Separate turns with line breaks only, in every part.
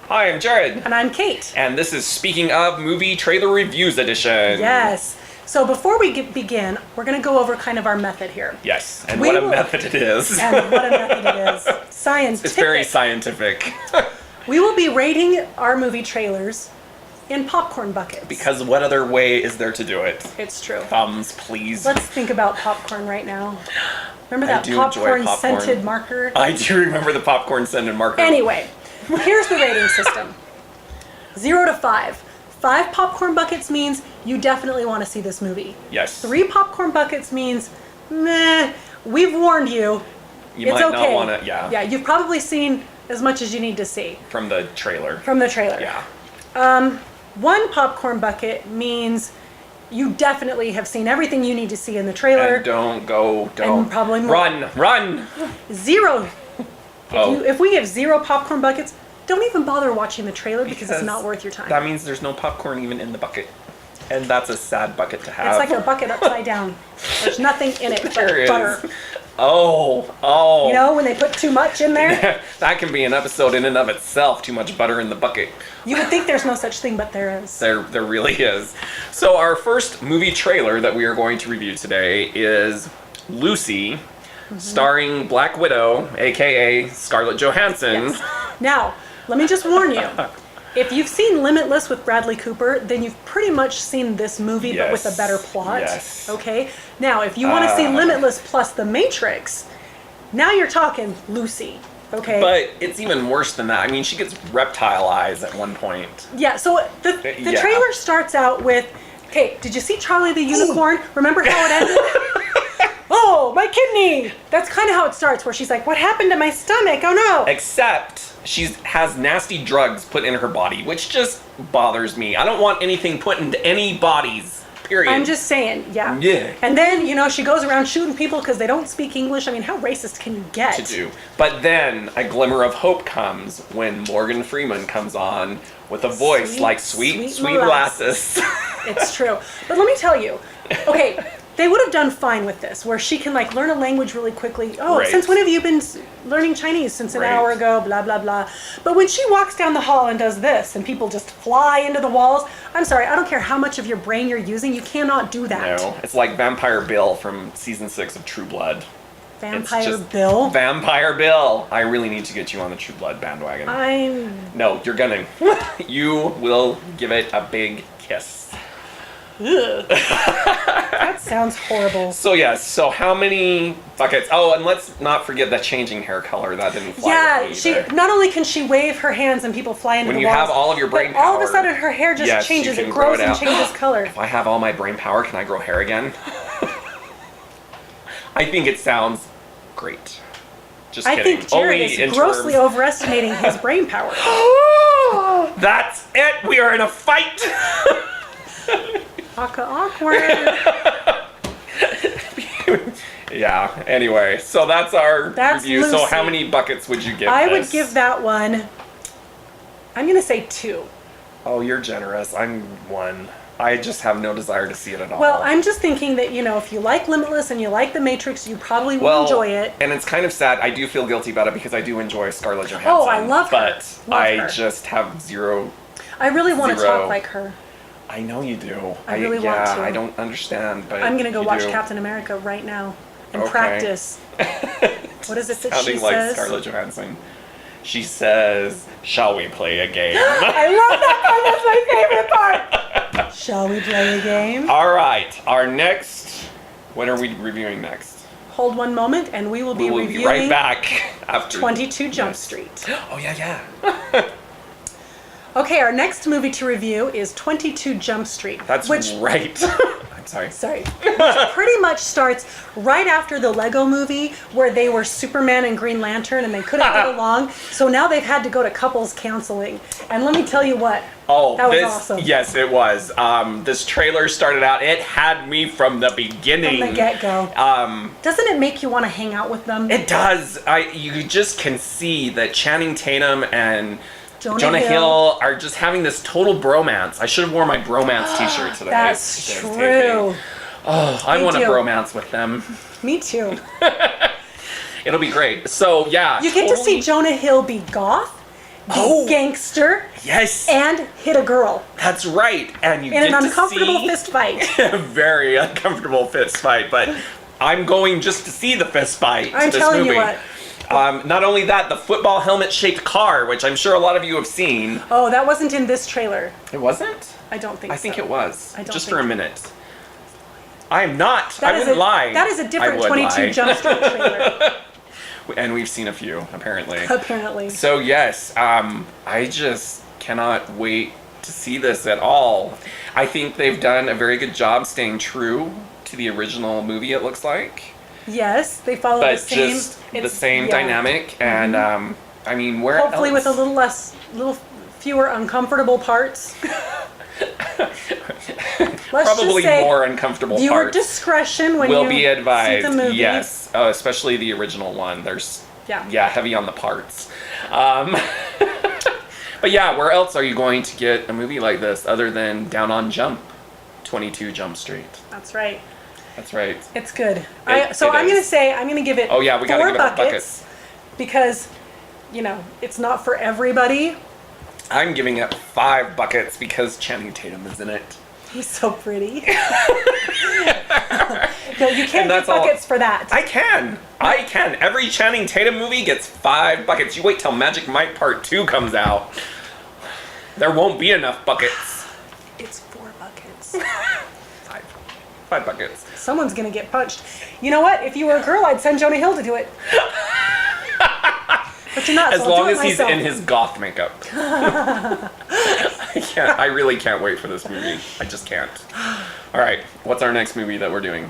Hi, I'm Jared.
And I'm Kate.
And this is Speaking of Movie Trailer Reviews Edition.
Yes. So before we begin, we're going to go over kind of our method here.
Yes, and what a method it is.
And what a method it is. Scientific.
It's very scientific.
We will be rating our movie trailers in popcorn buckets.
Because what other way is there to do it?
It's true.
Thumbs, please.
Let's think about popcorn right now. Remember that
I do enjoy popcorn.
scented marker?
I do remember the popcorn scented marker.
Anyway, here's the rating system. 0 to 5. 5 popcorn buckets means you definitely want to see this movie.
Yes.
3 popcorn buckets means, meh, we've warned you.
You
it's
might
okay.
not want to, yeah.
Yeah, you've probably seen as much as you need to see.
From the trailer.
From the trailer.
Yeah.
1 popcorn bucket means you definitely have seen everything you need to see in the trailer.
And don't.
And probably more.
Run!
0.
Oh.
If we give 0 popcorn buckets, don't even bother watching the trailer because it's not worth your time.
That means there's no popcorn even in the bucket. And that's a sad bucket to have.
It's like a bucket upside down. There's nothing in it but butter.
Oh.
You know, when they put too much in there?
That can be an episode in and of itself, too much butter in the bucket.
You would think there's no such thing, but there is.
There really is. So our first movie trailer that we are going to review today is Lucy, starring Black Widow, aka Scarlett Johansson.
Yes. Now, let me just warn you. If you've seen Limitless with Bradley Cooper, then you've pretty much seen this movie, but with a better plot.
Yes.
Okay? Now, if you want to see Limitless plus The Matrix, now you're talking Lucy. Okay?
But it's even worse than that. I mean, she gets reptile eyes at one point.
Yeah, so the trailer starts out with, hey, did you see Charlie the Unicorn? Remember how it ended? Oh, my kidney! That's kind of how it starts, where she's like, what happened to my stomach? Oh no!
Except she has nasty drugs put in her body, which just bothers me. I don't want anything put into any bodies, period.
I'm just saying, yeah.
Yeah.
And then, she goes around shooting people because they don't speak English. I mean, how racist can you get?
To do. But then a glimmer of hope comes when Morgan Freeman comes on with a voice like sweet molasses.
It's true. But let me tell you, okay, they would have done fine with this, where she can learn a language really quickly. Oh,
right.
Since when have you been learning Chinese? Since an hour ago, blah, blah, blah. But when she walks down the hall and does this, and people just fly into the walls, I'm sorry, I don't care how much of your brain you're using, you cannot do that.
No, it's like Vampire Bill from season 6 of True Blood.
Vampire Bill?
Vampire Bill. I really need to get you on the True Blood bandwagon. No, you're gonna. You will give it a big kiss.
Ugh. That sounds horrible.
So how many buckets? Oh, and let's not forget the changing hair color. That didn't fly.
Yeah,
with me either.
not only can she wave her hands and people fly into
when
the
you
walls,
have all of your brain
but all of
power,
a sudden her hair just changes. It grows and changes color.
If I have all my brain power, can I grow hair again? I think it sounds great. Just kidding.
I think Jared is grossly overestimating his brain power.
That's it. We are in a fight.
Awkward.
Yeah, anyway, so that's our review.
Lucy.
So how many buckets would you give
I
this?
would give that one, I'm going to say 2.
Oh, you're generous. I'm 1. I just have no desire to see it at all.
Well, I'm just thinking that, if you like Limitless and you like The Matrix, you probably will enjoy it.
And it's kind of sad. I do feel guilty about it because I do enjoy Scarlett Johansson.
Oh, I love her.
But I just have zero.
I really want to talk like her.
I know you do.
I really want to.
I don't understand, but
I'm going to go watch
do.
Captain America right now and practice. What is it that
Sounding
she
like
says?
Scarlett Johansson. She says, "Shall we play a game?"
I love that part. That's my favorite part. Shall we play a game?
All right. Our next. What are we reviewing next?
Hold one moment, and we will be
We'll
reviewing
be right back after
22 Jump Street.
Oh yeah.
Okay, our next movie to review is 22 Jump Street.
That's right. I'm sorry.
Sorry. Which pretty much starts right after the Lego movie where they were Superman and Green Lantern and they couldn't get along. So now they've had to go to couples counseling. And let me tell you what.
Oh,
that was awesome.
Yes, it was. This trailer started out, it had me from the beginning.
From the get-go. Doesn't it make you want to hang out with them?
It does. You just can see that Channing Tatum and Jonah Hill are just having this total bromance. I should have worn my bromance t-shirt today.
That's true.
Oh, I want a bromance with them.
Me too.
It'll be great. So, yeah.
You get to see Jonah Hill be goth be
Oh.
gangster,
Yes,
and hit a girl
that's right. And you
in
get
an
to
uncomfortable
see
fist fight.
a very uncomfortable fist fight, but I'm going just to see the fist fight.
I'm
to this
telling
movie.
you what.
Not only that, the football helmet-shaped car, which I'm sure a lot of you have seen.
Oh, that wasn't in this trailer.
It wasn't?
I don't think so.
I think it was.
I don't
just
think
for a
so.
minute. I'm not.
That
I
is
wouldn't lie.
That is a
I
different
would
22
lie.
Jump Street trailer,
And we've seen a few, apparently.
apparently.
So yes, I just cannot wait to see this at all. I think they've done a very good job staying true to the original movie, it looks like.
Yes, they follow
But
the same.
just the
it's-
same
yeah.
dynamic, and I mean, where
Hopefully
else?
with a little fewer uncomfortable parts. Let's
Probably
just say
more uncomfortable
viewer
parts
discretion when
will
you
be advised.
see the movie.
Yes, especially the original one. There's
Yeah.
heavy on the parts. But yeah, where else are you going to get a movie like this other than Down on Jump, 22 Jump Street?
That's right.
That's right.
It's good.
It
I'm gonna
is.
say I'm gonna give it.
Oh yeah, we gotta
4
give it our
buckets because, it's not for everybody.
I'm giving it 5 buckets because Channing Tatum is in it.
He's so pretty. No, you can't
And
get
that's all-
buckets for that.
I can. Every Channing Tatum movie gets 5 buckets. You wait till Magic Mike Part 2 comes out. There won't be enough buckets.
It's 4 buckets.
5 buckets.
Someone's gonna get punched. You know what? If you were a girl, I'd send Jonah Hill to do it. But you're not.
As
so I'll
long
do
as
it
he's
myself.
in his goth makeup. I really can't wait for this movie. I just can't. All right, what's our next movie that we're doing?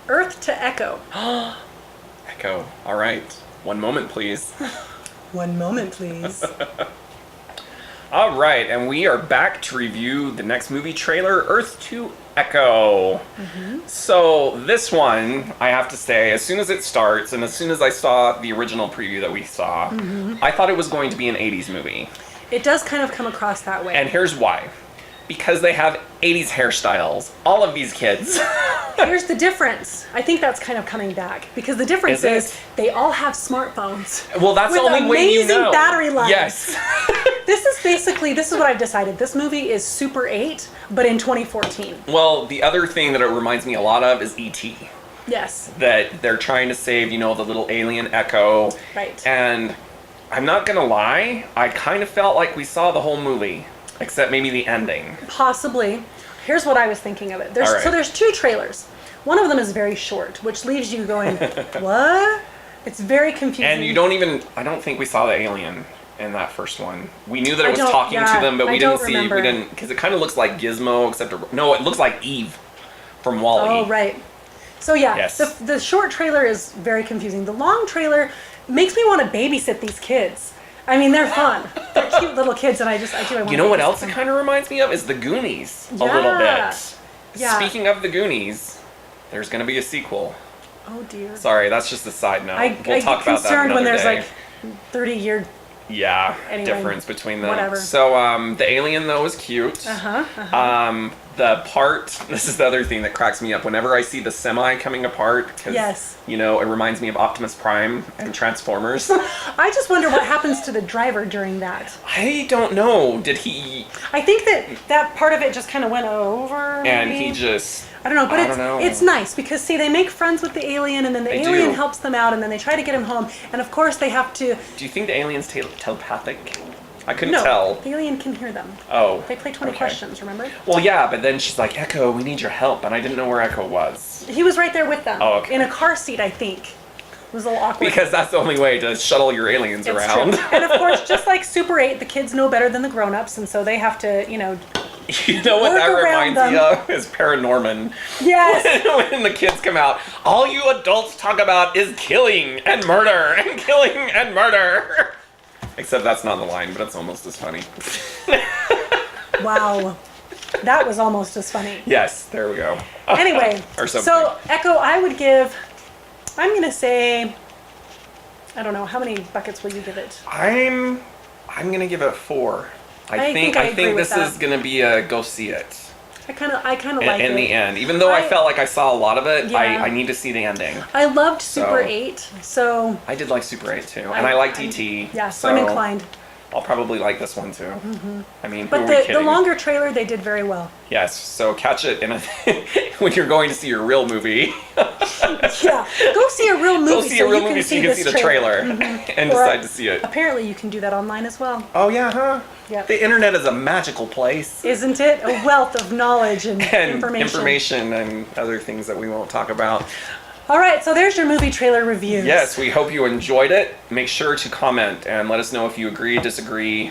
Earth to Echo.
Echo. All right. One moment, please.
One moment, please.
All right, and we are back to review the next movie trailer, Earth to Echo. So this one, I have to say, as soon as it starts, and as soon as I saw the original preview that we saw, I thought it was going to be an 80s movie.
It does kind of come across that way.
And here's why. Because they have 80s hairstyles. All of these kids.
Here's the difference. I think that's kind of coming back because the difference
Is
is,
it?
they all have smartphones.
Well, that's
With
the only way you
amazing
know.
battery life.
Yes.
This is what I've decided. This movie is Super 8, but in 2014.
Well, the other thing that it reminds me a lot of is E.T.
Yes.
That they're trying to save, the little alien Echo.
Right.
And I'm not gonna lie, I kind of felt like we saw the whole movie, except maybe the ending.
Possibly. Here's what I was thinking of it.
All right.
So there's 2 trailers. One of them is very short, which leaves you going, what? It's very confusing.
And I don't think we saw the alien in that first one. We knew that it
I
was
don't-
talking
yeah,
to them, but
I
we
don't
didn't
remember.
because it kind of looks like Gizmo, no, it looks like Eve from WALL-E.
Oh, right. So yeah,
Yes.
the short trailer is very confusing. The long trailer makes me want to babysit these kids. I mean, they're fun. They're cute little kids, and I want
You know what else it kind of reminds me of is the Goonies a little
Yeah.
bit.
Yeah.
Speaking of the Goonies, there's going to be a sequel.
Oh dear.
Sorry, that's just a side note.
I
We'll
get
talk about that
concerned when
another
there's
day.
like 30-year.
Yeah,
Anyway,
difference between them.
whatever.
So, the alien though is cute. The part. This is the other thing that cracks me up. Whenever I see the semi coming apart, because
Yes.
it reminds me of Optimus Prime and Transformers.
I just wonder what happens to the driver during that.
I don't know. Did he?
I think that part of it just kind of went over.
And
maybe.
he just.
I don't know, but
I don't know.
it's nice because see, they make friends with the alien, and then the
They
alien
do.
helps them out, and then they try to get him home, and of course they have to.
Do you think the alien's telepathic? I couldn't
No,
tell.
the alien can hear them.
Oh.
They play 20
okay.
questions. Remember?
Well, yeah, but then she's like, Echo, we need your help, and I didn't know where Echo was.
He was right there with them.
Oh, okay.
In a car seat, I think. It was a little awkward.
Because that's the only way to shuttle your aliens
It's
around.
true. And of course, just like Super 8, the kids know better than the grown-ups, and so they have to,
You know what
Work
that
around
reminds me
them.
of is Paranorman.
Yes.
When the kids come out, all you adults talk about is killing and murder and killing and murder. Except that's not the line, but it's almost as funny.
Wow. That was almost as funny.
Yes, there we go.
Anyway,
Or something.
so Echo, I'm going to say, I don't know, how many buckets will you give it?
I'm gonna give it 4. I
I
think
think I agree with
this
that.
is gonna be a go see it.
I kind of like
in
it.
the end. Even though I felt like I saw a lot of it,
Yeah.
I need to see the ending.
I loved Super
So-
8, so
I did like Super 8 too, and I liked E.T.
yeah, so I'm inclined.
I'll probably like this one too. I mean, who
But
are we
the
kidding?
longer trailer they did very well.
Yes, so catch it in a when you're going to see your real movie.
Yeah, go see a real movie.
Go see a real movie so you can
this
see the trailer and
Or-
decide to see it.
Apparently, you can do that online as well,
Oh yeah, huh?
Yep.
The internet is a magical place.
isn't it? A wealth of knowledge and,
And
information.
and other things that we won't talk about.
All right, so there's your movie trailer reviews.
Yes, we hope you enjoyed it. Make sure to comment and let us know if you agree, disagree,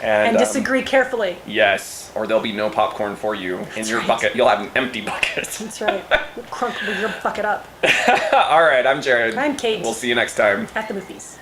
and
um,
disagree carefully.
Yes, or there'll be no popcorn for you in your
right.
bucket. You'll have an empty bucket.
That's right. We'll crunk your bucket up
All right, I'm Jared.
I'm Kate.
We'll see you next time.
at the movies.